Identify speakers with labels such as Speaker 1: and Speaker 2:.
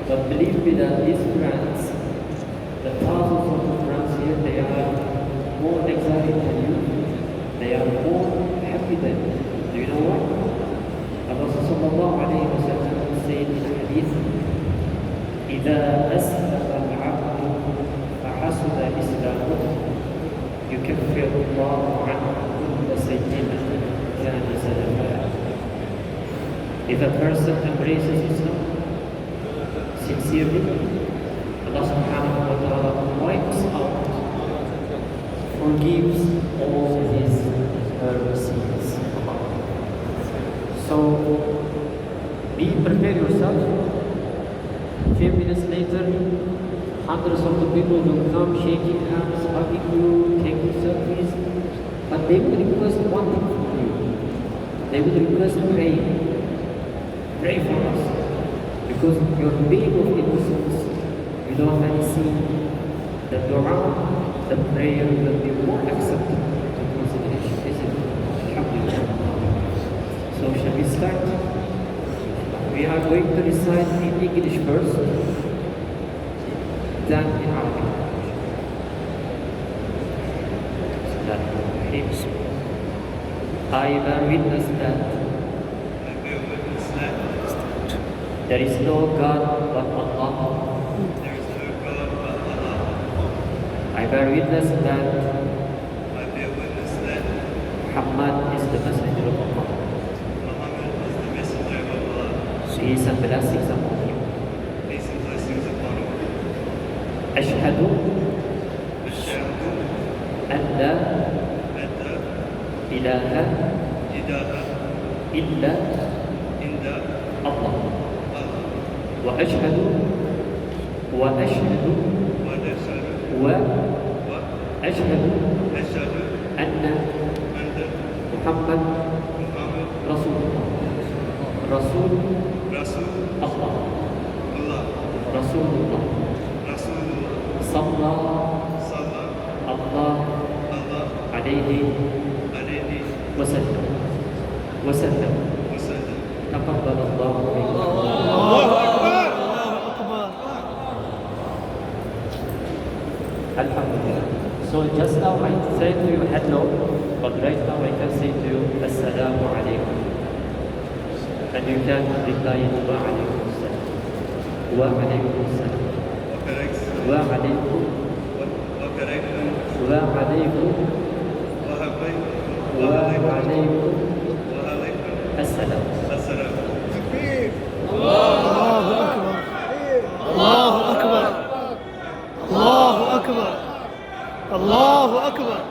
Speaker 1: But believe me that these friends, the thousands of friends here, they are more excited than you. They are more happy than you. Do you know what? Allah sallallahu alayhi wa sallam said in a hadith, إِذَا أَسْلَمَ الْعَبْدُ فَحَسُنَ إِسْلَامُهُ يُكَفِّرُ اللَّهُ عَنْهُ كُلَّ سَيِّئَةٍ كَانَ زَلَفًا. If a person embraces Islam sincerely, Allah subhanahu wa ta'ala wipes out, forgives all his sins. So, prepare yourself. A few minutes later, hundreds of the people will come shaking hands, hugging you, taking selfies, but they will request one thing from you. They will request praying. Pray for us, because your being of innocence, without any sin, the dua, the prayer will be more accepted to consideration, isn't it? Alhamdulillah. So shall we start? We are going to recite in English first, then in Arabic. I bear witness that there is no God but Allah. I bear witness that Muhammad is the messenger of Allah. Peace and blessings upon him. Ashhadu an la ilaha illa Allah. وأشهد أن محمد رسول الله رسول الله رسول الله صلى الله عليه وسلم تقبل الله منه. Alhamdulillah. So just now I said to you hello, but right now I can say to you Assalamu alaikum. And you can reply wa alaikum assalam. Wa alaikum assalam. Wa alaikum. Wa alaikum. Wa alaikum. Assalam.
Speaker 2: Allahu Akbar. Allahu Akbar. Allahu Akbar. Allahu Akbar.